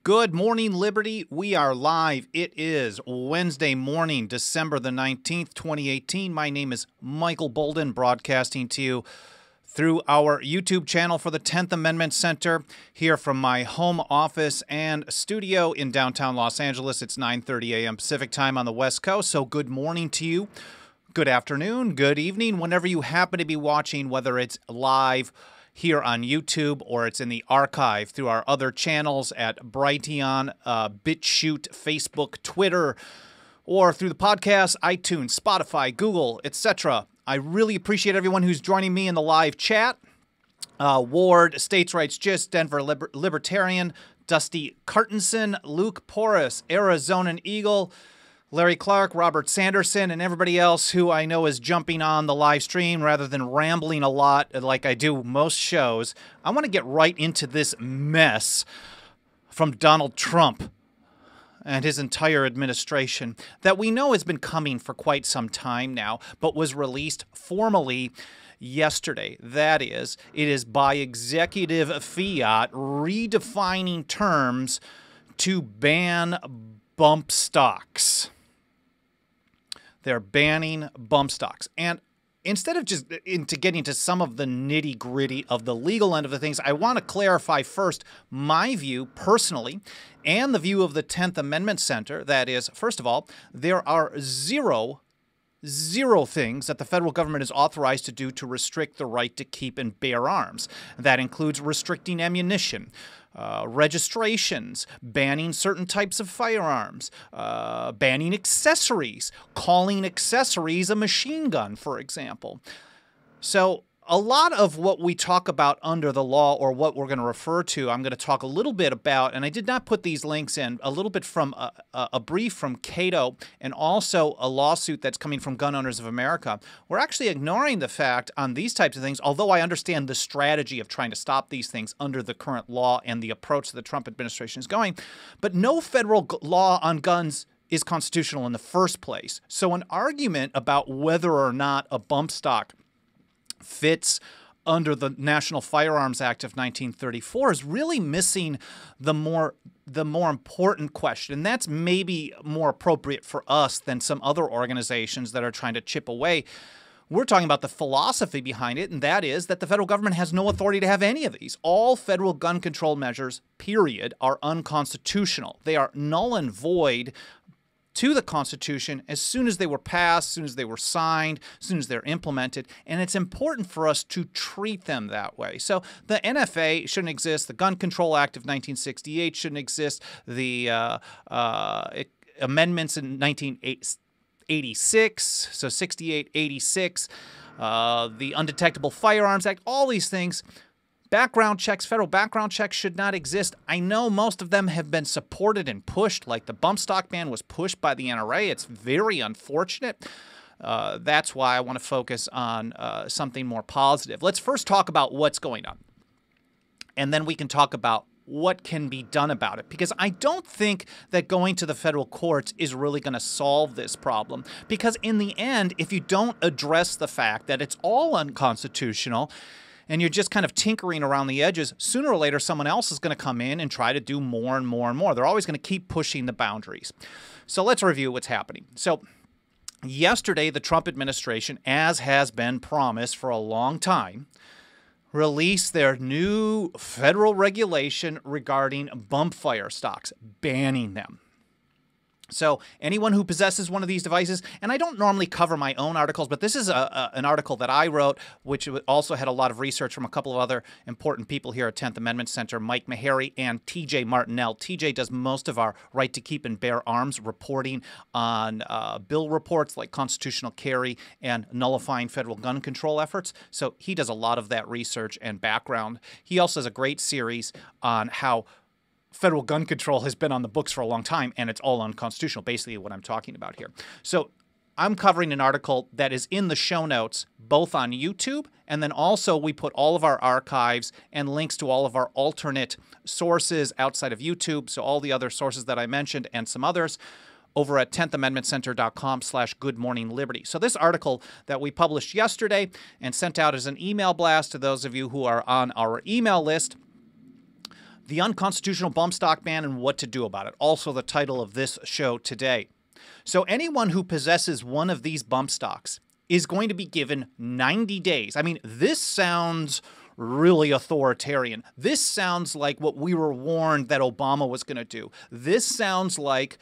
Good morning, Liberty. We are live. It is Wednesday morning, December the 19th, 2018. My name is Michael Boldin, broadcasting to you through our YouTube channel for the 10th Amendment Center, here from my home office and studio in downtown Los Angeles. It's 9:30 a.m. Pacific time on the West Coast, so good morning to you. Good afternoon, good evening, whenever you happen to be watching, whether it's live here on YouTube or it's in the archive through our other channels at Brighteon, BitChute, Facebook, Twitter, or through the podcast, iTunes, Spotify, Google, etc. I really appreciate everyone who's joining me in the live chat. Ward, States Rights Gist, Denver Libertarian, Dusty Cartenson, Luke Porras, Arizonan Eagle, Larry Clark, Robert Sanderson, and everybody else who I know is jumping on the live stream rather than rambling a lot like I do most shows. I want to get right into this mess from Donald Trump and his entire administration that we know has been coming for quite some time now, but was released formally yesterday. That is, it is by executive fiat redefining terms to ban bump stocks. They're banning bump stocks. And instead of just getting into some of the nitty-gritty of the legal end of the things, I want to clarify first my view personally and the view of the 10th Amendment Center. That is, first of all, there are zero things that the federal government is authorized to do to restrict the right to keep and bear arms. That includes restricting ammunition, registrations, banning certain types of firearms, banning accessories, calling accessories a machine gun, for example. So a lot of what we talk about under the law, or what we're going to refer to, I'm going to talk a little bit about, and I did not put these links in, a little bit from a brief from Cato and also a lawsuit that's coming from Gun Owners of America. We're actually ignoring the fact on these types of things, although I understand the strategy of trying to stop these things under the current law and the approach the Trump administration is going, but no federal law on guns is constitutional in the first place. So an argument about whether or not a bump stock fits under the National Firearms Act of 1934 is really missing the more important question. And that's maybe more appropriate for us than some other organizations that are trying to chip away. We're talking about the philosophy behind it, and that is that the federal government has no authority to have any of these. All federal gun control measures, period, are unconstitutional. They are null and void to the Constitution as soon as they were passed, as soon as they were signed, as soon as they're implemented, and it's important for us to treat them that way. So the NFA shouldn't exist, the Gun Control Act of 1968 shouldn't exist, the amendments in 1986, so 68, 86, the Undetectable Firearms Act, all these things. Background checks, federal background checks should not exist. I know most of them have been supported and pushed, like the bump stock ban was pushed by the NRA. It's very unfortunate. That's why I want to focus on something more positive. Let's first talk about what's going on, and then we can talk about what can be done about it, because I don't think that going to the federal courts is really going to solve this problem, because in the end, if you don't address the fact that it's all unconstitutional, and you're just kind of tinkering around the edges, sooner or later someone else is going to come in and try to do more and more and more. They're always going to keep pushing the boundaries. So let's review what's happening. So yesterday, the Trump administration, as has been promised for a long time, released their new federal regulation regarding bump fire stocks, banning them. So anyone who possesses one of these devices, and I don't normally cover my own articles, but this is an article that I wrote, which also had a lot of research from a couple of other important people here at 10th Amendment Center, Mike Meharry and TJ Martinell. TJ does most of our right to keep and bear arms reporting on bill reports like constitutional carry and nullifying federal gun control efforts. So he does a lot of that research and background. He also has a great series on how federal gun control has been on the books for a long time, and it's all unconstitutional, basically what I'm talking about here. So I'm covering an article that is in the show notes, both on YouTube, and then also we put all of our archives and links to all of our alternate sources outside of YouTube, so all the other sources that I mentioned and some others, over at 10thamendmentcenter.com/goodmorningliberty. So this article that we published yesterday and sent out as an email blast to those of you who are on our email list The unconstitutional bump stock ban and what to do about it. Also the title of this show today. So anyone who possesses one of these bump stocks is going to be given 90 days. I mean, this sounds really authoritarian. This sounds like what we were warned that Obama was going to do. This sounds like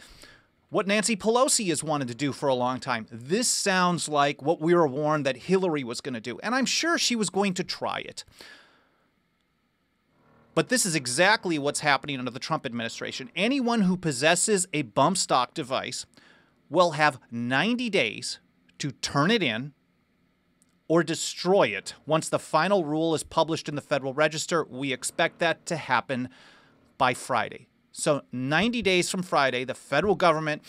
what Nancy Pelosi has wanted to do for a long time. This sounds like what we were warned that Hillary was going to do. And I'm sure she was going to try it. But this is exactly what's happening under the Trump administration. Anyone who possesses a bump stock device will have 90 days to turn it in or destroy it. Once the final rule is published in the Federal Register, we expect that to happen by Friday. So 90 days from Friday, the federal government,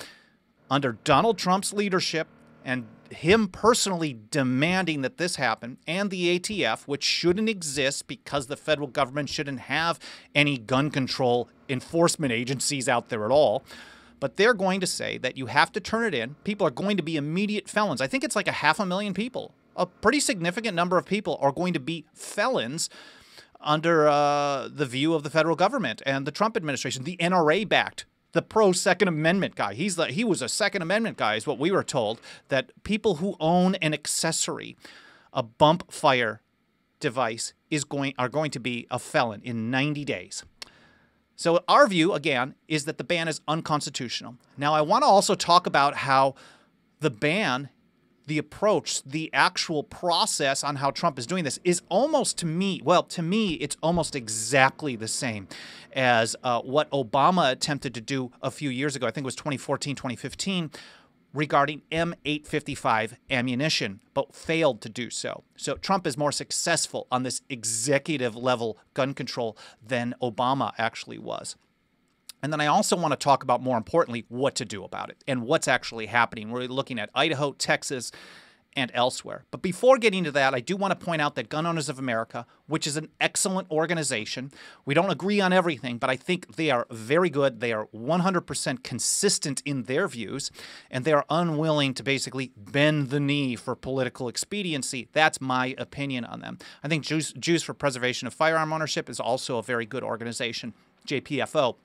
under Donald Trump's leadership and him personally demanding that this happen, and the ATF, which shouldn't exist because the federal government shouldn't have any gun control enforcement agencies out there at all, but they're going to say that you have to turn it in. People are going to be immediate felons. I think it's like 500,000 people. A pretty significant number of people are going to be felons under the view of the federal government and the Trump administration. The NRA-backed, the pro-Second Amendment guy. He was a Second Amendment guy, is what we were told, that people who own an accessory, a bump fire device, are going to be a felon in 90 days. So our view, again, is that the ban is unconstitutional. Now, I want to also talk about how the ban, the approach, the actual process on how Trump is doing this is almost, to me, it's almost exactly the same as what Obama attempted to do a few years ago. I think it was 2014, 2015, regarding M855 ammunition, but failed to do so. So Trump is more successful on this executive level gun control than Obama actually was. And then I also want to talk about, more importantly, what to do about it and what's actually happening. We're looking at Idaho, Texas, and elsewhere. But before getting to that, I do want to point out that Gun Owners of America, which is an excellent organization, we don't agree on everything, but I think they are very good. They are 100% consistent in their views, and they are unwilling to basically bend the knee for political expediency. That's my opinion on them. I think Jews for Preservation of Firearm Ownership is also a very good organization, JPFO.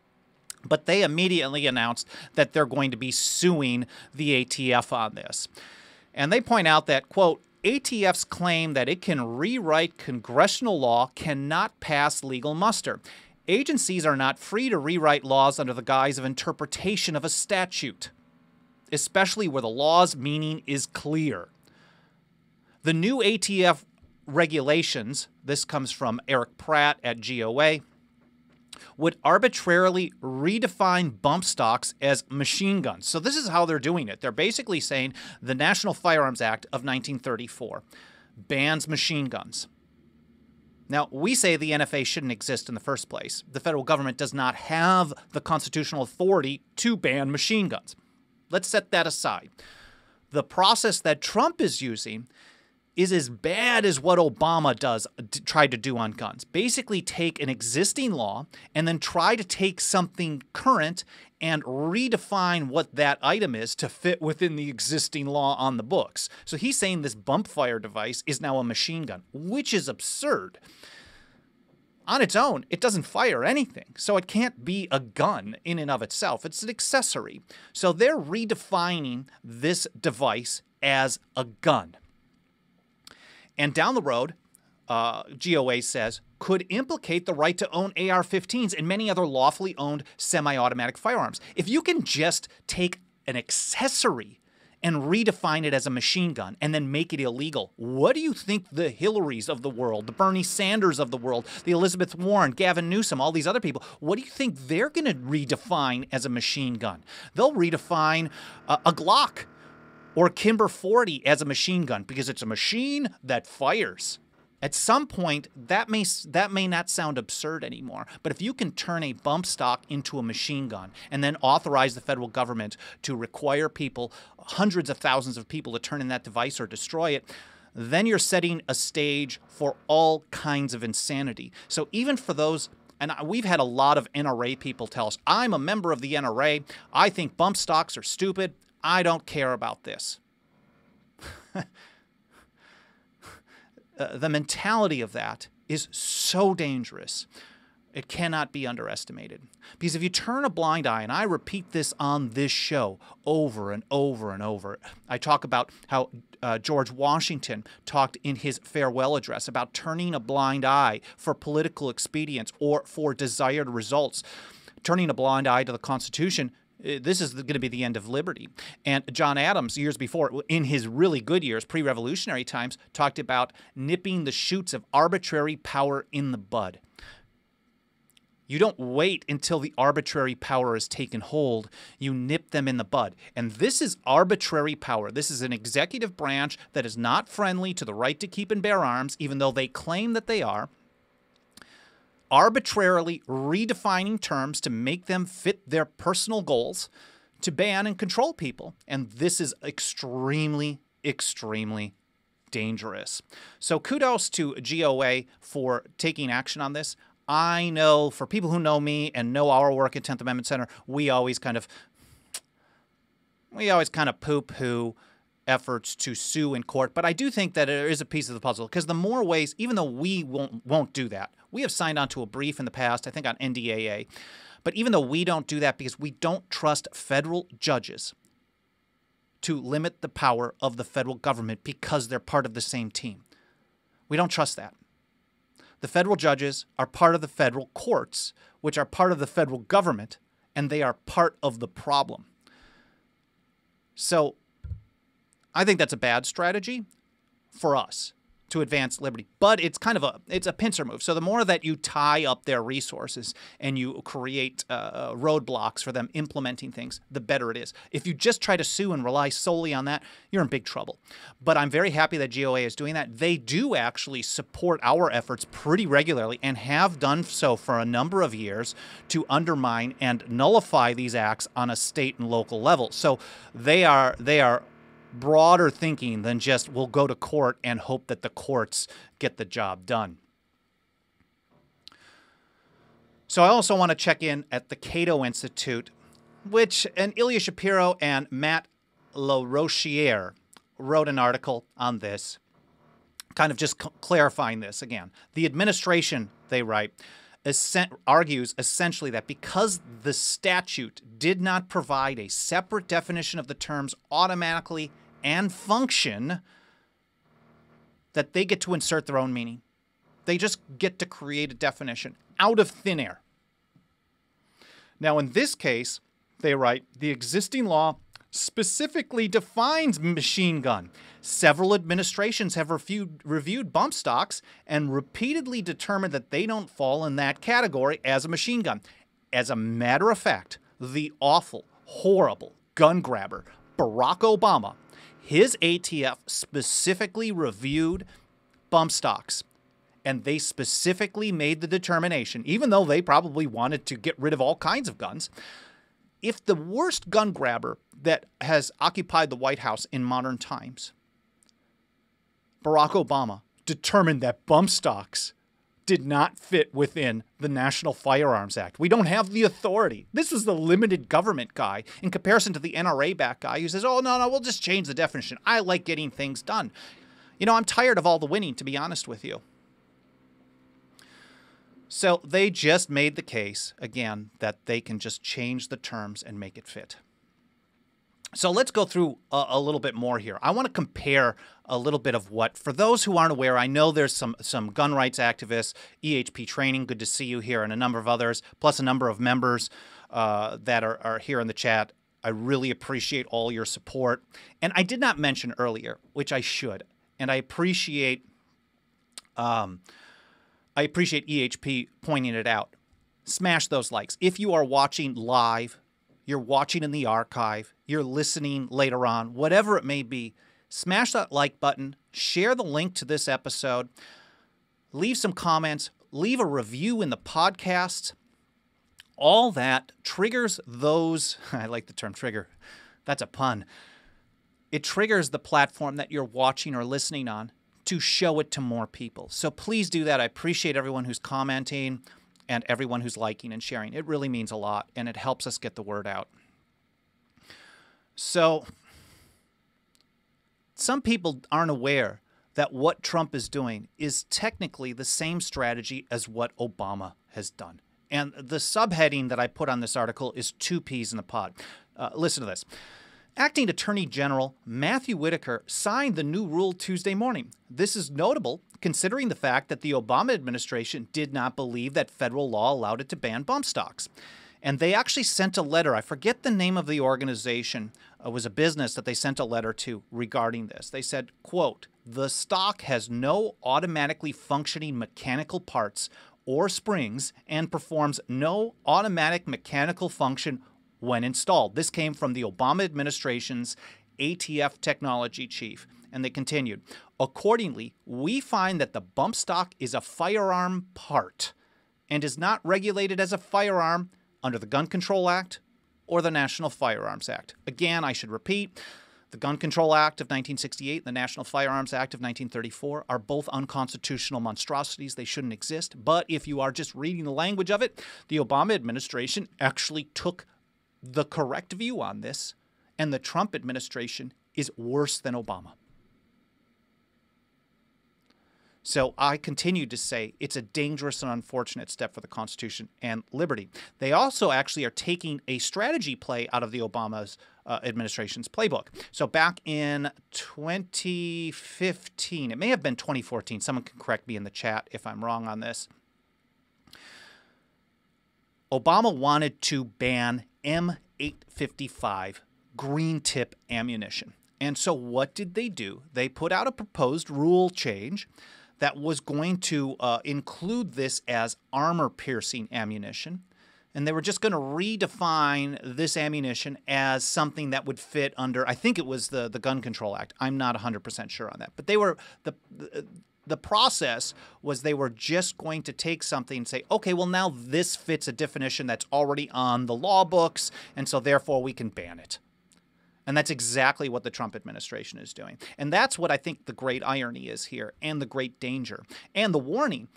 But they immediately announced that they're going to be suing the ATF on this. And they point out that, quote, ATF's claim that it can rewrite congressional law cannot pass legal muster. Agencies are not free to rewrite laws under the guise of interpretation of a statute, especially where the law's meaning is clear. The new ATF regulations, this comes from Eric Pratt at GOA, would arbitrarily redefine bump stocks as machine guns. So this is how they're doing it. They're basically saying the National Firearms Act of 1934 bans machine guns. Now, we say the NFA shouldn't exist in the first place. The federal government does not have the constitutional authority to ban machine guns. Let's set that aside. The process that Trump is using is as bad as what Obama tried to do on guns. Basically take an existing law and then try to take something current and redefine what that item is to fit within the existing law on the books. So he's saying this bump fire device is now a machine gun, which is absurd. On its own, it doesn't fire anything, so it can't be a gun in and of itself. It's an accessory. So they're redefining this device as a gun. And down the road, GOA says, could implicate the right to own AR-15s and many other lawfully owned semi-automatic firearms. If you can just take an accessory and redefine it as a machine gun and then make it illegal, what do you think the Hillarys of the world, the Bernie Sanders of the world, the Elizabeth Warren, Gavin Newsom, all these other people, what do you think they're going to redefine as a machine gun? They'll redefine a Glock or Kimber 40 as a machine gun because it's a machine that fires. At some point, that may not sound absurd anymore, but if you can turn a bump stock into a machine gun and then authorize the federal government to require people, hundreds of thousands of people, to turn in that device or destroy it, then you're setting a stage for all kinds of insanity. So even for those, and we've had a lot of NRA people tell us, I'm a member of the NRA, I think bump stocks are stupid, I don't care about this. The mentality of that is so dangerous. It cannot be underestimated. Because if you turn a blind eye, and I repeat this on this show over and over and over, I talk about how George Washington talked in his farewell address about turning a blind eye for political expedience or for desired results. Turning a blind eye to the Constitution, this is going to be the end of liberty. And John Adams, years before, in his really good years, pre-revolutionary times, talked about nipping the shoots of arbitrary power in the bud. You don't wait until the arbitrary power is taken hold. You nip them in the bud. And this is arbitrary power. This is an executive branch that is not friendly to the right to keep and bear arms, even though they claim that they are. Arbitrarily redefining terms to make them fit their personal goals, to ban and control people. And this is extremely, extremely dangerous. So kudos to GOA for taking action on this. I know, for people who know me and know our work at 10th Amendment Center, we always kind of poo-poo efforts to sue in court. But I do think that there is a piece of the puzzle, because the more ways, even though we won't do that, we have signed on to a brief in the past, I think on NDAA, but even though we don't do that because we don't trust federal judges to limit the power of the federal government because they're part of the same team. We don't trust that. The federal judges are part of the federal courts, which are part of the federal government, and they are part of the problem. So I think that's a bad strategy for us to advance liberty. But it's kind of it's a pincer move. So the more that you tie up their resources and you create roadblocks for them implementing things, the better it is. If you just try to sue and rely solely on that, you're in big trouble. But I'm very happy that GOA is doing that. They do actually support our efforts pretty regularly and have done so for a number of years to undermine and nullify these acts on a state and local level. So they are broader thinking than just we'll go to court and hope that the courts get the job done. So I also want to check in at the Cato Institute, and Ilya Shapiro and Matt LaRochiere wrote an article on this, kind of just clarifying this again. The administration, they write, argues essentially that because the statute did not provide a separate definition of the terms automatically and function, that they get to insert their own meaning. They just get to create a definition out of thin air. Now, in this case, they write, the existing law specifically defines machine gun. Several administrations have reviewed bump stocks and repeatedly determined that they don't fall in that category as a machine gun. As a matter of fact, the awful, horrible gun grabber, Barack Obama, his ATF specifically reviewed bump stocks, and they specifically made the determination, even though they probably wanted to get rid of all kinds of guns, if the worst gun grabber that has occupied the White House in modern times, Barack Obama, determined that bump stocks did not fit within the National Firearms Act. We don't have the authority. This was the limited government guy in comparison to the NRA-backed guy who says, oh, no, we'll just change the definition. I like getting things done. You know, I'm tired of all the winning, to be honest with you. So they just made the case, again, that they can just change the terms and make it fit. So let's go through a little bit more here. I want to compare a little bit of what, for those who aren't aware, I know there's some gun rights activists, EHP Training, good to see you here, and a number of others, plus a number of members that are here in the chat. I really appreciate all your support. And I did not mention earlier, which I should, and I appreciate EHP pointing it out. Smash those likes. If you are watching live, you're watching in the archive, you're listening later on, whatever it may be, smash that like button, share the link to this episode, leave some comments, leave a review in the podcast. All that triggers those, I like the term trigger, that's a pun. It triggers the platform that you're watching or listening on to show it to more people. So please do that. I appreciate everyone who's commenting and everyone who's liking and sharing. It really means a lot, and it helps us get the word out. So some people aren't aware that what Trump is doing is technically the same strategy as what Obama has done. And the subheading that I put on this article is two peas in a pod. Listen to this. Acting Attorney General Matthew Whitaker signed the new rule Tuesday morning. This is notable considering the fact that the Obama administration did not believe that federal law allowed it to ban bump stocks. And they actually sent a letter. I forget the name of the organization. It was a business that they sent a letter to regarding this. They said, quote, "The stock has no automatically functioning mechanical parts or springs and performs no automatic mechanical function when installed." This came from the Obama administration's ATF technology chief. And they continued, "Accordingly, we find that the bump stock is a firearm part and is not regulated as a firearm under the Gun Control Act or the National Firearms Act." Again, I should repeat, the Gun Control Act of 1968 and the National Firearms Act of 1934 are both unconstitutional monstrosities. They shouldn't exist. But if you are just reading the language of it, the Obama administration actually took the correct view on this, and the Trump administration is worse than Obama. So I continue to say it's a dangerous and unfortunate step for the Constitution and liberty. They also actually are taking a strategy play out of the Obama's administration's playbook. So back in 2015, it may have been 2014, someone can correct me in the chat if I'm wrong on this, Obama wanted to ban M855 green tip ammunition. And so what did they do? They put out a proposed rule change that was going to include this as armor-piercing ammunition. And they were just going to redefine this ammunition as something that would fit under, I think it was the Gun Control Act. I'm not 100% sure on that. But they were the process was they were just going to take something and say, okay, well, now this fits a definition that's already on the law books, and so therefore we can ban it. And that's exactly what the Trump administration is doing. And that's what I think the great irony is here, and the great danger, and the warning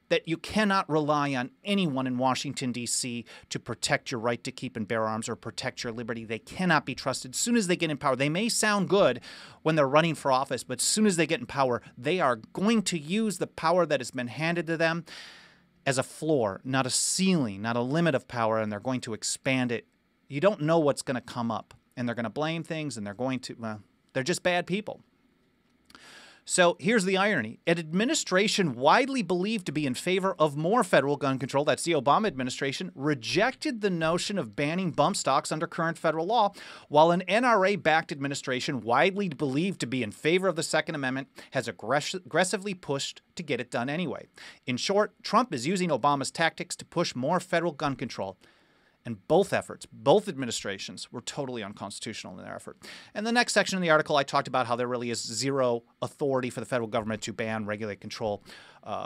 that you cannot rely on anyone in Washington, D.C. to protect your right to keep and bear arms or protect your liberty. They cannot be trusted. As soon as they get in power, they may sound good when they're running for office, but as soon as they get in power, they are going to use the power that has been handed to them as a floor, not a ceiling, not a limit of power, and they're going to expand it. You don't know what's going to come up. And they're going to blame things, and they're going to, well, they're just bad people. So here's the irony. An administration widely believed to be in favor of more federal gun control, that's the Obama administration, rejected the notion of banning bump stocks under current federal law, while an NRA-backed administration widely believed to be in favor of the Second Amendment has aggressively pushed to get it done anyway. In short, Trump is using Obama's tactics to push more federal gun control. And both efforts, both administrations, were totally unconstitutional in their effort. And the next section of the article, I talked about how there really is zero authority for the federal government to ban, regulate, control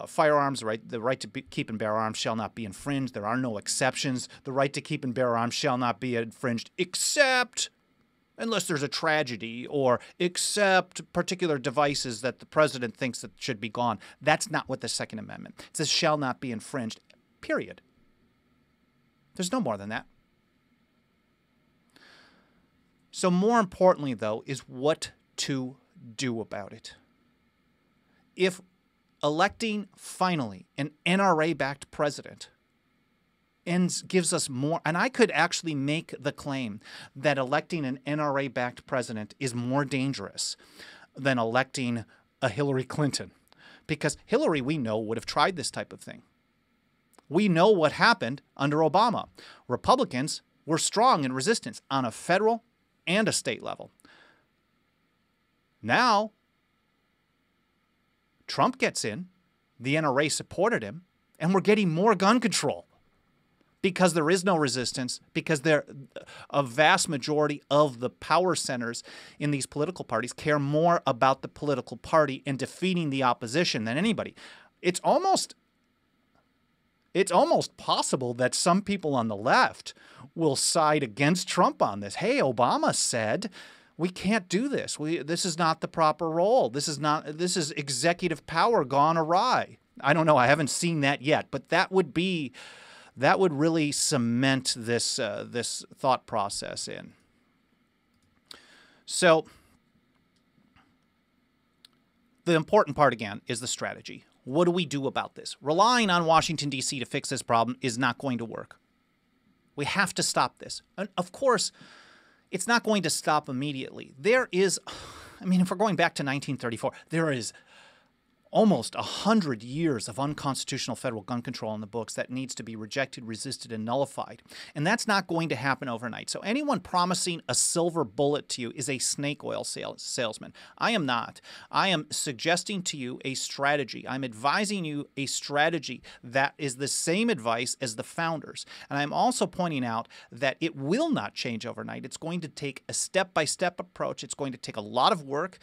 firearms. The right to keep and bear arms shall not be infringed. There are no exceptions. The right to keep and bear arms shall not be infringed except unless there's a tragedy or except particular devices that the president thinks that should be gone. That's not what the Second Amendment. It says shall not be infringed, period. There's no more than that. So more importantly, though, is what to do about it. If electing, finally, an NRA-backed president gives us more, and I could actually make the claim that electing an NRA-backed president is more dangerous than electing a Hillary Clinton. Because Hillary, we know, would have tried this type of thing. We know what happened under Obama. Republicans were strong in resistance on a federal and a state level. Now, Trump gets in, the NRA supported him, and we're getting more gun control because there is no resistance, because a vast majority of the power centers in these political parties care more about the political party and defeating the opposition than anybody. It's almost possible that some people on the left will side against Trump on this. Hey, Obama said we can't do this. This is not the proper role. This is executive power gone awry. I don't know. I haven't seen that yet, but that would really cement this thought process in. So the important part, again, is the strategy. What do we do about this? Relying on Washington, D.C. to fix this problem is not going to work. We have to stop this. And of course, it's not going to stop immediately. There is, if we're going back to 1934, there is almost 100 years of unconstitutional federal gun control in the books that needs to be rejected, resisted, and nullified. And that's not going to happen overnight. So anyone promising a silver bullet to you is a snake oil salesman. I am not. I am suggesting to you a strategy. I'm advising you a strategy that is the same advice as the founders. And I'm also pointing out that it will not change overnight. It's going to take a step-by-step approach. It's going to take a lot of work,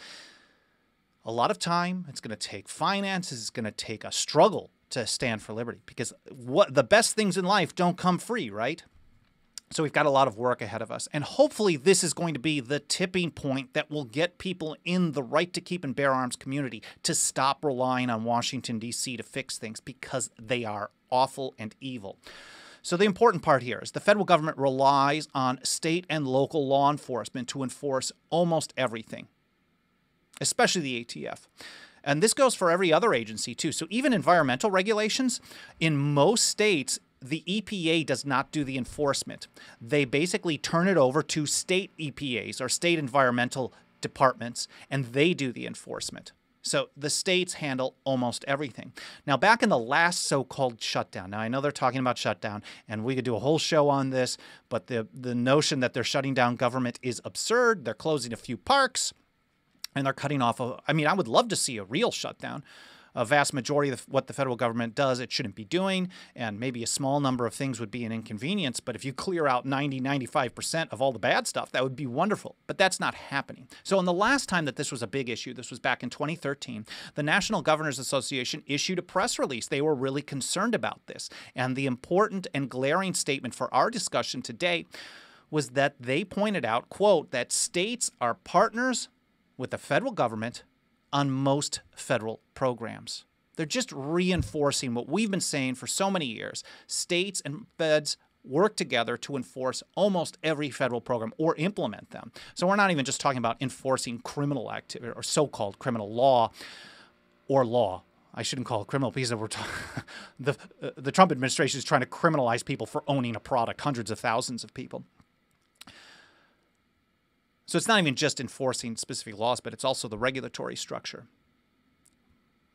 a lot of time. It's going to take finances. It's going to take a struggle to stand for liberty, because the best things in life don't come free, right? So we've got a lot of work ahead of us. And hopefully this is going to be the tipping point that will get people in the right to keep and bear arms community to stop relying on Washington, D.C. to fix things, because they are awful and evil. So the important part here is the federal government relies on state and local law enforcement to enforce almost everything, especially the ATF. And this goes for every other agency too. So even environmental regulations, in most states, the EPA does not do the enforcement. They basically turn it over to state EPAs or state environmental departments, and they do the enforcement. So the states handle almost everything. Now, back in the last so-called shutdown, now I know they're talking about shutdown, and we could do a whole show on this, but the notion that they're shutting down government is absurd. They're closing a few parks, and they're cutting off I would love to see a real shutdown. A vast majority of what the federal government does, it shouldn't be doing, and maybe a small number of things would be an inconvenience. But if you clear out 95% of all the bad stuff, that would be wonderful. But that's not happening. So in the last time that this was a big issue, this was back in 2013, the National Governors Association issued a press release. They were really concerned about this. And the important and glaring statement for our discussion today was that they pointed out, quote, that states are partners with the federal government on most federal programs. They're just reinforcing what we've been saying for so many years. States and feds work together to enforce almost every federal program or implement them. So we're not even just talking about enforcing criminal activity or so-called criminal law or law. I shouldn't call it criminal because the Trump administration is trying to criminalize people for owning a product, hundreds of thousands of people. So it's not even just enforcing specific laws, but it's also the regulatory structure.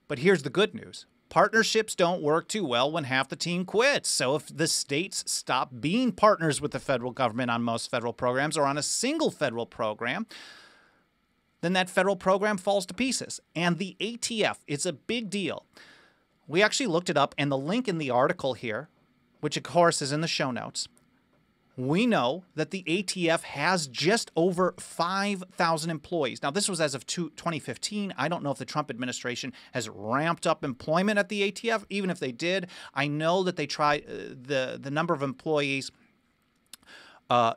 But here's the good news. Partnerships don't work too well when half the team quits. So if the states stop being partners with the federal government on most federal programs or on a single federal program, then that federal program falls to pieces. And the ATF, it's a big deal. We actually looked it up, and the link in the article here, which of course is in the show notes, we know that the ATF has just over 5,000 employees. Now, this was as of 2015. I don't know if the Trump administration has ramped up employment at the ATF. Even if they did, I know that they tried the number of employees,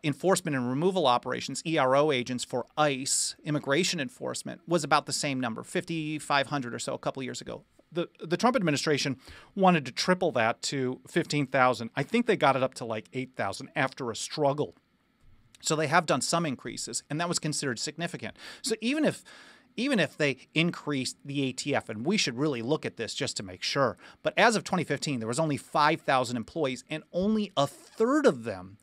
enforcement and removal operations, ERO agents for ICE, immigration enforcement, was about the same number, 5,500 or so a couple years ago. The Trump administration wanted to triple that to 15,000. I think they got it up to like 8,000 after a struggle. So they have done some increases, and that was considered significant. So even if they increased the ATF, and we should really look at this just to make sure, but as of 2015, there was only 5,000 employees, and only a third of them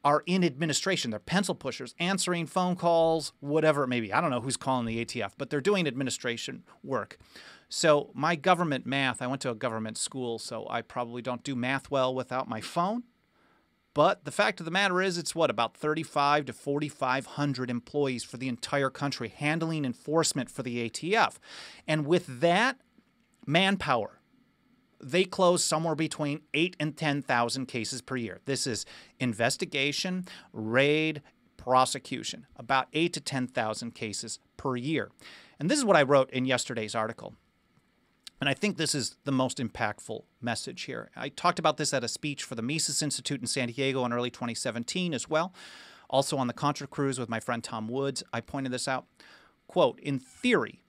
are in administration. They're pencil pushers, answering phone calls, whatever it may be. I don't know who's calling the ATF, but they're doing administration work. So my government math, I went to a government school, so I probably don't do math well without my phone. But the fact of the matter is, it's about 3,500 to 4,500 employees for the entire country handling enforcement for the ATF. And with that manpower, they close somewhere between 8,000 and 10,000 cases per year. This is investigation, raid, prosecution, about 8,000 to 10,000 cases per year. And this is what I wrote in yesterday's article. And I think this is the most impactful message here. I talked about this at a speech for the Mises Institute in San Diego in early 2017 as well. Also on the Contra Cruise with my friend Tom Woods, I pointed this out. Quote, in theory,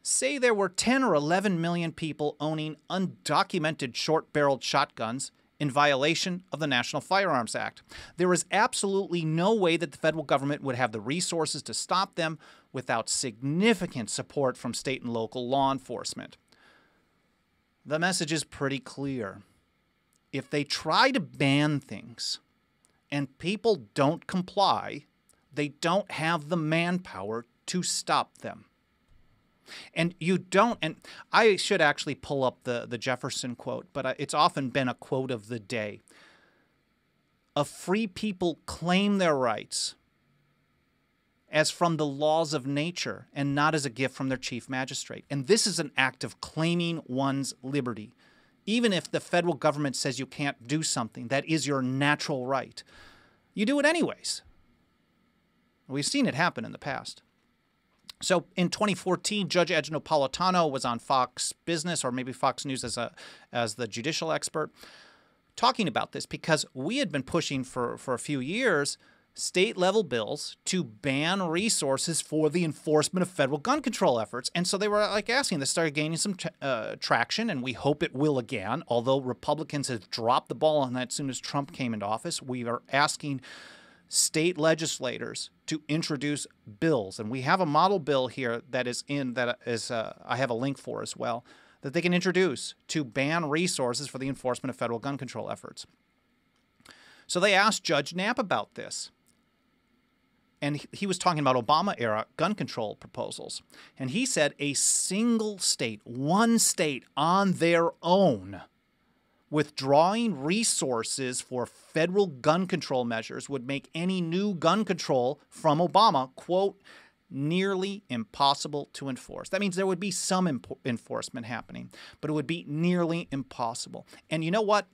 say there were 10 or 11 million people owning undocumented short-barreled shotguns, in violation of the National Firearms Act. There is absolutely no way that the federal government would have the resources to stop them without significant support from state and local law enforcement. The message is pretty clear. If they try to ban things and people don't comply, they don't have the manpower to stop them. And you don't, and I should actually pull up the Jefferson quote, but it's often been a quote of the day. A free people claim their rights as from the laws of nature and not as a gift from their chief magistrate. And this is an act of claiming one's liberty. Even if the federal government says you can't do something, that is your natural right. You do it anyways. We've seen it happen in the past. So in 2014, Judge Ed Napolitano was on Fox Business, or maybe Fox News as the judicial expert, talking about this because we had been pushing for a few years state-level bills to ban resources for the enforcement of federal gun control efforts. And so they were like asking, this started gaining some traction, and we hope it will again, although Republicans have dropped the ball on that as soon as Trump came into office. We are asking state legislators to introduce bills, and we have a model bill here that is I have a link for as well, that they can introduce to ban resources for the enforcement of federal gun control efforts. So they asked Judge Knapp about this, and he was talking about Obama-era gun control proposals, and he said a single state, one state on their own, withdrawing resources for federal gun control measures would make any new gun control from Obama, quote, nearly impossible to enforce. That means there would be some enforcement happening, but it would be nearly impossible. And you know what?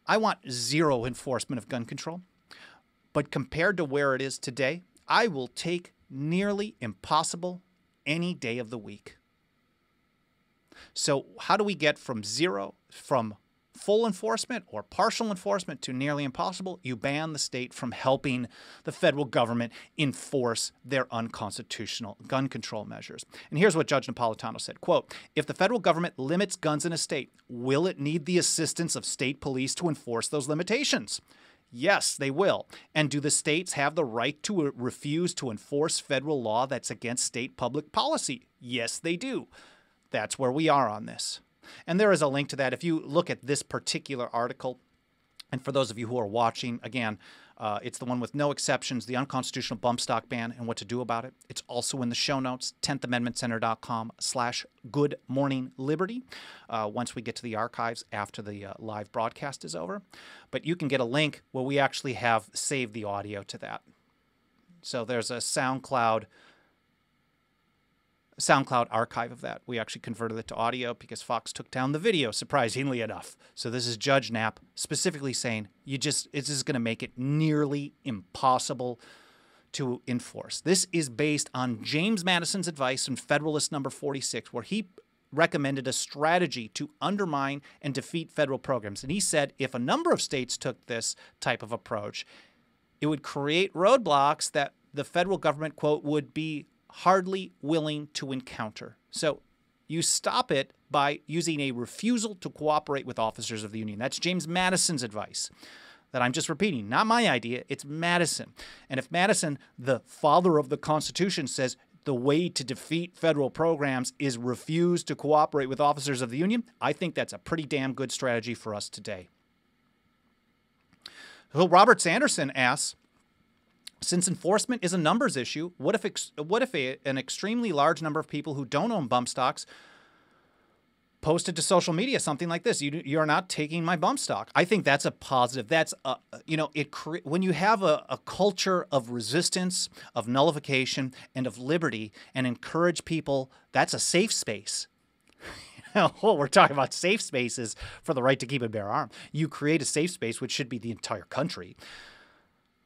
I want zero enforcement of gun control, but compared to where it is today, I will take nearly impossible any day of the week. So how do we get from full enforcement or partial enforcement to nearly impossible? You ban the state from helping the federal government enforce their unconstitutional gun control measures. And here's what Judge Napolitano said, quote, if the federal government limits guns in a state, will it need the assistance of state police to enforce those limitations? Yes, they will. And do the states have the right to refuse to enforce federal law that's against state public policy? Yes, they do. That's where we are on this. And there is a link to that if you look at this particular article. And for those of you who are watching, again, it's the one with no exceptions, the unconstitutional bump stock ban and what to do about it. It's also in the show notes, 10thamendmentcenter.com/goodmorningliberty, once we get to the archives after the live broadcast is over. But you can get a link where we actually have saved the audio to that. So there's a SoundCloud archive of that. We actually converted it to audio because Fox took down the video, surprisingly enough. So this is Judge Knapp specifically saying it's just going to make it nearly impossible to enforce. This is based on James Madison's advice in Federalist number 46, where he recommended a strategy to undermine and defeat federal programs. And he said if a number of states took this type of approach, it would create roadblocks that the federal government, quote, would be hardly willing to encounter. So you stop it by using a refusal to cooperate with officers of the Union. That's James Madison's advice that I'm just repeating. Not my idea. It's Madison. And if Madison, the father of the Constitution, says the way to defeat federal programs is refuse to cooperate with officers of the Union, I think that's a pretty damn good strategy for us today. So Robert Sanderson asks, since enforcement is a numbers issue, what if an extremely large number of people who don't own bump stocks posted to social media something like this? You're not taking my bump stock. I think that's a positive. That's when you have a culture of resistance, of nullification, and of liberty, and encourage people, that's a safe space. Well, we're talking about safe spaces for the right to keep and bear arms. You create a safe space, which should be the entire country.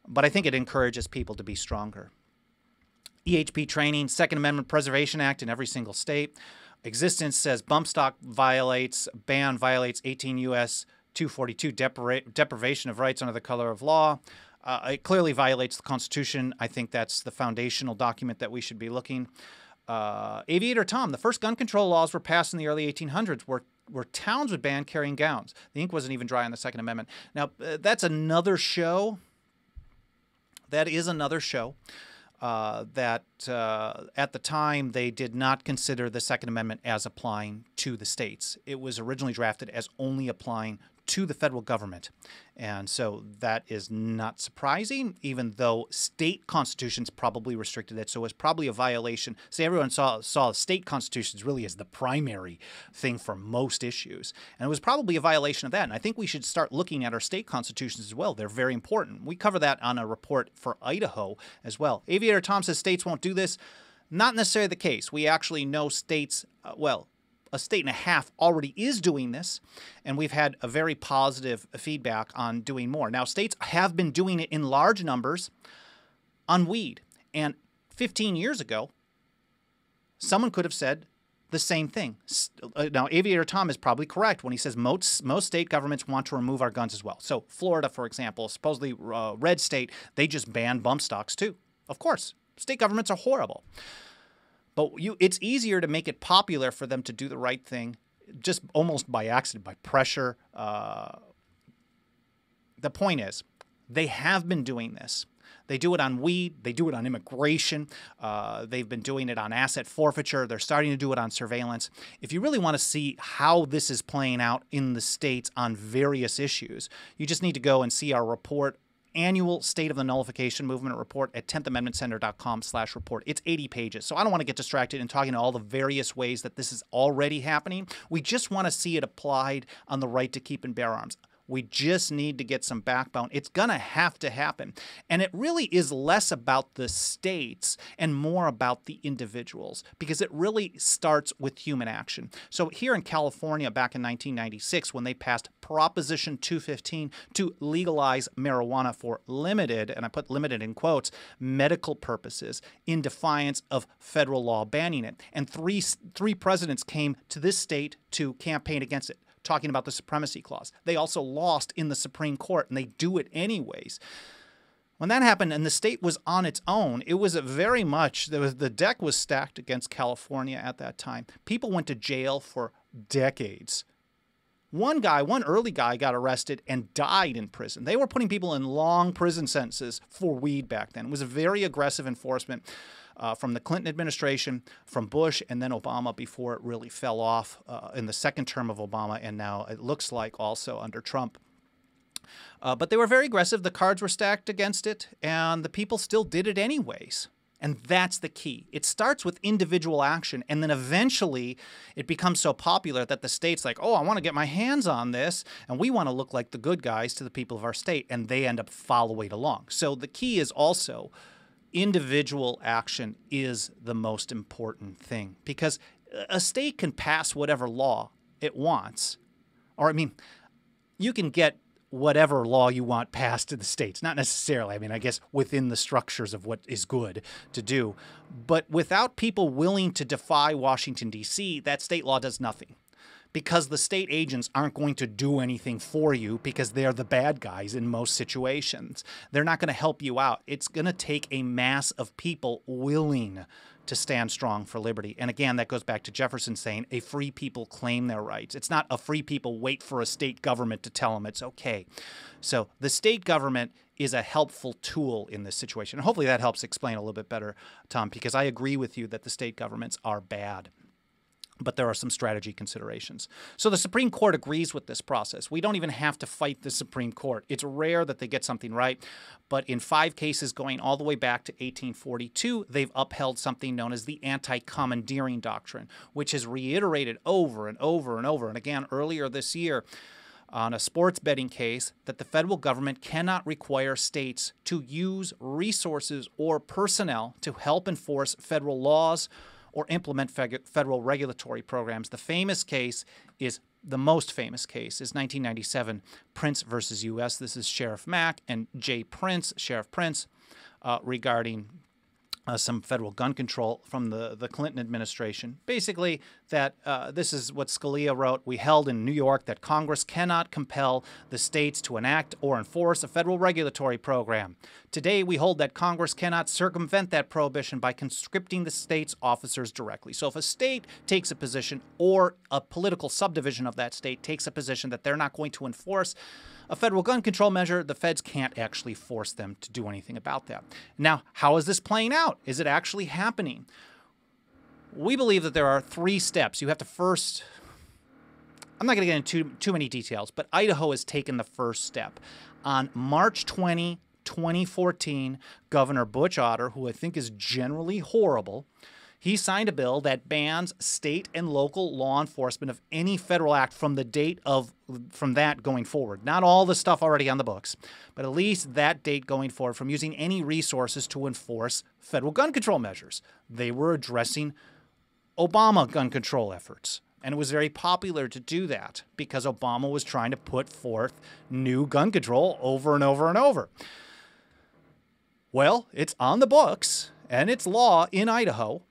But I think it encourages people to be stronger. EHP training, Second Amendment Preservation Act in every single state. Existence says bump stock ban violates 18 U.S. 242, deprivation of rights under the color of law. It clearly violates the Constitution. I think that's the foundational document that we should be looking. Aviator Tom, the first gun control laws were passed in the early 1800s, where towns would ban carrying gowns. The ink wasn't even dry on the Second Amendment. Now, that's another show. That is another show. That at the time they did not consider the Second Amendment as applying to the states. It was originally drafted as only applying to the federal government. And so that is not surprising, even though state constitutions probably restricted it. So it was probably a violation. See, everyone saw state constitutions really as the primary thing for most issues. And it was probably a violation of that. And I think we should start looking at our state constitutions as well. They're very important. We cover that on a report for Idaho as well. Aviator Tom says states won't do this. Not necessarily the case. We actually know states, a state and a half already is doing this, and we've had a very positive feedback on doing more. Now, states have been doing it in large numbers on weed, and 15 years ago, someone could have said the same thing. Now, Aviator Tom is probably correct when he says most state governments want to remove our guns as well. So Florida, for example, supposedly red state, they just banned bump stocks too. Of course, state governments are horrible. But it's easier to make it popular for them to do the right thing just almost by accident, by pressure. The point is, they have been doing this. They do it on weed. They do it on immigration. They've been doing it on asset forfeiture. They're starting to do it on surveillance. If you really want to see how this is playing out in the states on various issues, you just need to go and see our report, Annual State of the Nullification Movement report at 10thamendmentcenter.com/report. It's 80 pages. So I don't want to get distracted in talking to all the various ways that this is already happening. We just want to see it applied on the right to keep and bear arms. We just need to get some backbone. It's going to have to happen. And it really is less about the states and more about the individuals, because it really starts with human action. So here in California back in 1996, when they passed Proposition 215 to legalize marijuana for limited, and I put limited in quotes, medical purposes in defiance of federal law banning it. And three presidents came to this state to campaign against it, talking about the Supremacy Clause. They also lost in the Supreme Court, and they do it anyways. When that happened and the state was on its own, it was very much, the deck was stacked against California at that time. People went to jail for decades. One early guy got arrested and died in prison. They were putting people in long prison sentences for weed back then. It was a very aggressive enforcement from the Clinton administration, from Bush, and then Obama before it really fell off in the second term of Obama, and now it looks like also under Trump. But they were very aggressive. The cards were stacked against it, and the people still did it anyways. And that's the key. It starts with individual action, and then eventually it becomes so popular that the state's like, oh, I want to get my hands on this, and we want to look like the good guys to the people of our state, and they end up following along. So the key is also individual action is the most important thing, because a state can pass whatever law it wants. Or, I mean, you can get whatever law you want passed to the states. Not necessarily. I mean, I guess within the structures of what is good to do. But without people willing to defy Washington, D.C., that state law does nothing. Because the state agents aren't going to do anything for you because they're the bad guys in most situations. They're not going to help you out. It's going to take a mass of people willing to stand strong for liberty. And again, that goes back to Jefferson saying, a free people claim their rights. It's not a free people wait for a state government to tell them it's okay. So the state government is a helpful tool in this situation. And hopefully that helps explain a little bit better, Tom, because I agree with you that the state governments are bad. But there are some strategy considerations. So the Supreme Court agrees with this process. We don't even have to fight the Supreme Court. It's rare that they get something right. But in 5 cases going all the way back to 1842, they've upheld something known as the anti-commandeering doctrine, which is reiterated over and over and over. And again, earlier this year, on a sports betting case, that the federal government cannot require states to use resources or personnel to help enforce federal laws or implement federal regulatory programs. The most famous case is 1997, Prince versus U.S. This is Sheriff Mack and Jay Prince, Sheriff Prince, regarding some federal gun control from the Clinton administration. Basically, that this is what Scalia wrote. We held in New York that Congress cannot compel the states to enact or enforce a federal regulatory program. Today, we hold that Congress cannot circumvent that prohibition by conscripting the state's officers directly. So if a state takes a position, or a political subdivision of that state takes a position that they're not going to enforce a federal gun control measure, the feds can't actually force them to do anything about that. Now, how is this playing out? Is it actually happening? We believe that there are 3 steps. You have to first, I'm not going to get into too many details, but Idaho has taken the first step. On March 20, 2014, Governor Butch Otter, who I think is generally horrible, he signed a bill that bans state and local law enforcement of any federal act from the date from that going forward. Not all the stuff already on the books, but at least that date going forward, from using any resources to enforce federal gun control measures. They were addressing Obama gun control efforts. And it was very popular to do that because Obama was trying to put forth new gun control over and over and over. Well, it's on the books and it's law in Idaho.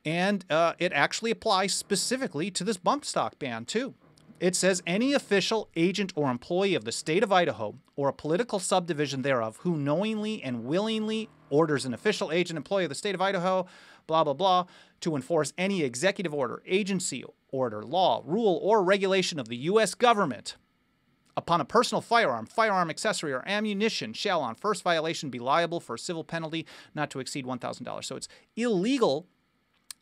And it actually applies specifically to this bump stock ban, too. It says any official, agent, or employee of the state of Idaho or a political subdivision thereof who knowingly and willingly orders an official, agent, employee of the state of Idaho, blah, blah, blah, to enforce any executive order, agency order, law, rule, or regulation of the U.S. government upon a personal firearm, firearm accessory, or ammunition shall on first violation be liable for a civil penalty not to exceed $1,000. So it's illegal.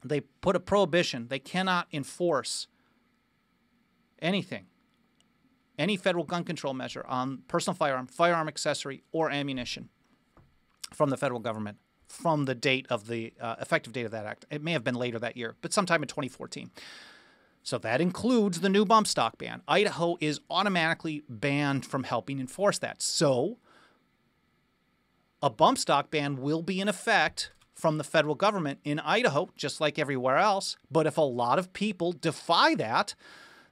They put a prohibition. They cannot enforce anything, any federal gun control measure on personal firearm, firearm accessory, or ammunition from the federal government from the date of the effective date of that act. It may have been later that year, but sometime in 2014. So that includes the new bump stock ban. Idaho is automatically banned from helping enforce that. So a bump stock ban will be in effect from the federal government in Idaho, just like everywhere else. But if a lot of people defy that,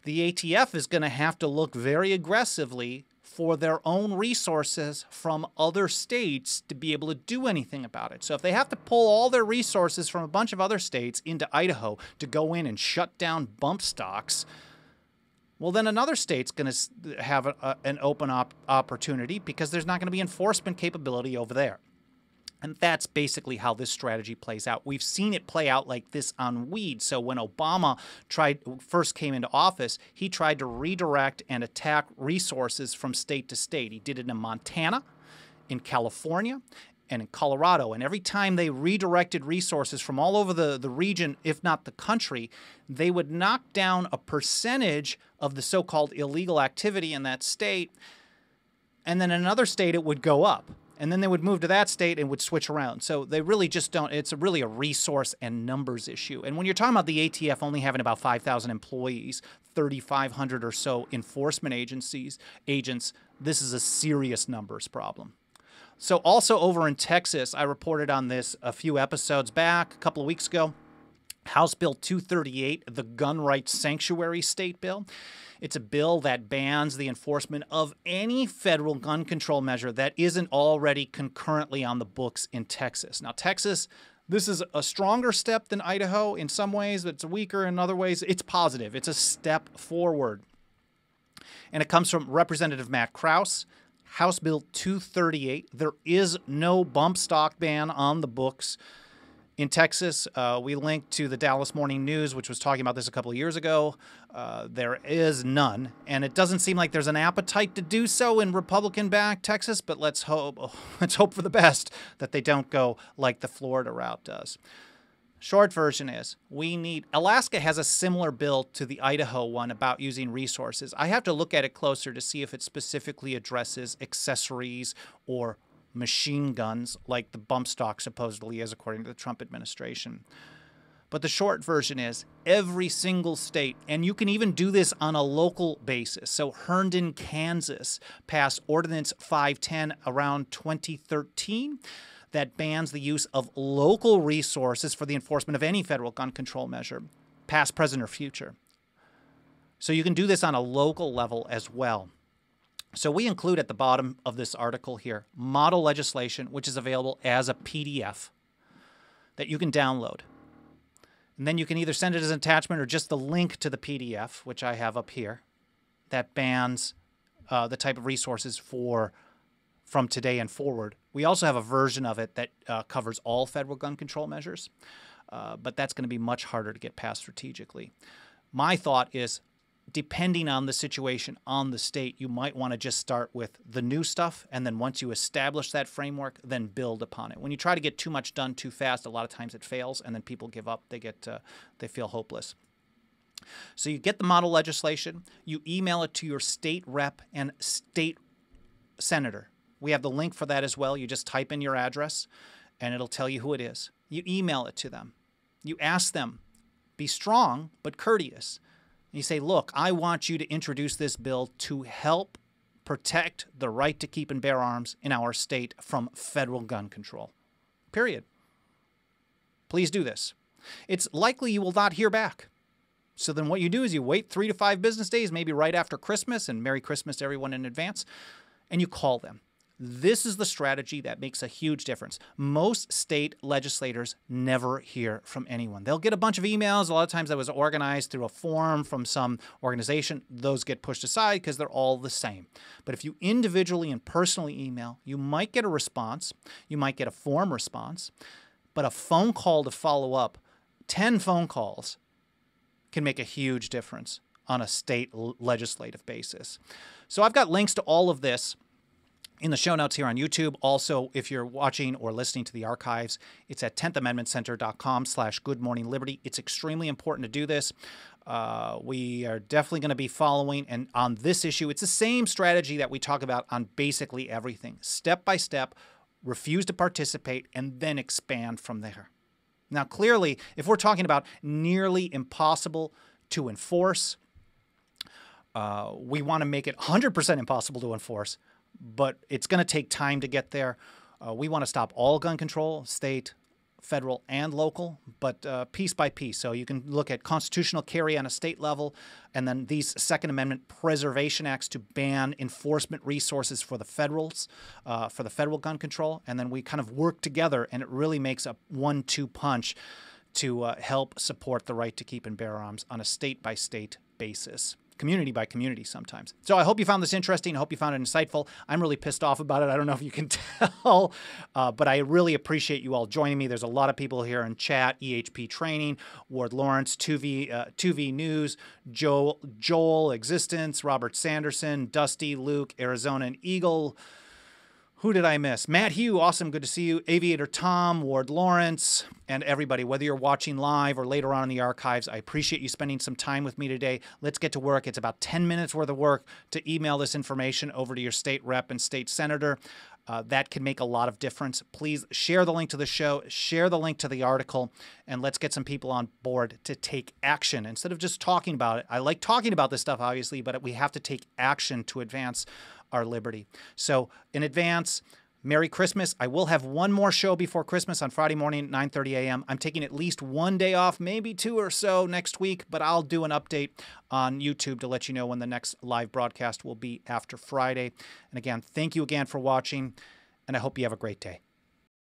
the ATF is going to have to look very aggressively for their own resources from other states to be able to do anything about it. So if they have to pull all their resources from a bunch of other states into Idaho to go in and shut down bump stocks, well, then another state's going to have an open opportunity because there's not going to be enforcement capability over there. And that's basically how this strategy plays out. We've seen it play out like this on weed. So when Obama first came into office, he tried to redirect and attack resources from state to state. He did it in Montana, in California, and in Colorado. And every time they redirected resources from all over the region, if not the country, they would knock down a percentage of the so-called illegal activity in that state. And then in another state, it would go up. And then they would move to that state and would switch around. So they really just don't, it's really a resource and numbers issue. And when you're talking about the ATF only having about 5,000 employees, 3,500 or so enforcement agents, this is a serious numbers problem. So also over in Texas, I reported on this a few episodes back, a couple of weeks ago, House Bill 238, the Gun Rights Sanctuary State Bill. It's a bill that bans the enforcement of any federal gun control measure that isn't already concurrently on the books in Texas. Now, Texas, this is a stronger step than Idaho in some ways, but it's weaker in other ways. It's positive. It's a step forward. And it comes from Representative Matt Krause, House Bill 238. There is no bump stock ban on the books in Texas. We linked to the Dallas Morning News, which was talking about this a couple of years ago. There is none, and it doesn't seem like there's an appetite to do so in Republican-backed Texas, but let's hope for the best that they don't go like the Florida route does. Short version is, Alaska has a similar bill to the Idaho one about using resources. I have to look at it closer to see if it specifically addresses accessories or machine guns like the bump stock supposedly is, according to the Trump administration. But the short version is every single state, and you can even do this on a local basis. So Herndon, Kansas passed Ordinance 510 around 2013 that bans the use of local resources for the enforcement of any federal gun control measure, past, present, or future. So you can do this on a local level as well. So we include at the bottom of this article here model legislation, which is available as a PDF. that you can download. And then you can either send it as an attachment or just the link to the PDF, which I have up here, that bans the type of resources from today and forward. We also have a version of it that covers all federal gun control measures, but that's going to be much harder to get past strategically. My thought is, depending on the situation on the state, you might want to just start with the new stuff, and then once you establish that framework, then build upon it. When you try to get too much done too fast, a lot of times it fails, and then people give up. They feel hopeless. So you get the model legislation, you email it to your state rep and state senator. We have the link for that as well. You just type in your address, and it'll tell you who it is. You email it to them. You ask them, be strong but courteous. You say, look, I want you to introduce this bill to help protect the right to keep and bear arms in our state from federal gun control. Period. Please do this. It's likely you will not hear back. So then what you do is you wait 3 to 5 business days, maybe right after Christmas, and Merry Christmas to everyone in advance, and you call them. This is the strategy that makes a huge difference. Most state legislators never hear from anyone. They'll get a bunch of emails. A lot of times that was organized through a form from some organization. Those get pushed aside because they're all the same. But if you individually and personally email, you might get a response. You might get a form response. But a phone call to follow up, 10 phone calls, can make a huge difference on a state legislative basis. So I've got links to all of this in the show notes here on YouTube. Also, if you're watching or listening to the archives, it's at 10thamendmentcenter.com/goodmorningliberty. It's extremely important to do this. We are definitely going to be following, and on this issue, it's the same strategy that we talk about on basically everything. Step by step, refuse to participate, and then expand from there. Now, clearly, if we're talking about nearly impossible to enforce, we want to make it 100% impossible to enforce, but it's going to take time to get there. We want to stop all gun control, state, federal, and local, but piece by piece. So you can look at constitutional carry on a state level, and then these Second Amendment preservation acts to ban enforcement resources for the federals, for the federal gun control, and then we kind of work together, and it really makes a 1-2 punch to help support the right to keep and bear arms on a state-by-state basis. Community by community sometimes. So I hope you found this interesting. I hope you found it insightful. I'm really pissed off about it. I don't know if you can tell, but I really appreciate you all joining me. There's a lot of people here in chat, EHP Training, Ward Lawrence, 2V News, Joel Existence, Robert Sanderson, Dusty, Luke, Arizona, and Eagle. Who did I miss? Matt Hugh, awesome, good to see you. Aviator Tom, Ward Lawrence, and everybody, whether you're watching live or later on in the archives, I appreciate you spending some time with me today. Let's get to work. It's about 10 minutes worth of work to email this information over to your state rep and state senator. That can make a lot of difference. Please share the link to the show, share the link to the article, and let's get some people on board to take action instead of just talking about it. I like talking about this stuff, obviously, but we have to take action to advance our liberty. So in advance, Merry Christmas. I will have one more show before Christmas on Friday morning at 9:30 a.m. I'm taking at least one day off, maybe 2 or so next week, but I'll do an update on YouTube to let you know when the next live broadcast will be after Friday. And again, thank you again for watching, and I hope you have a great day.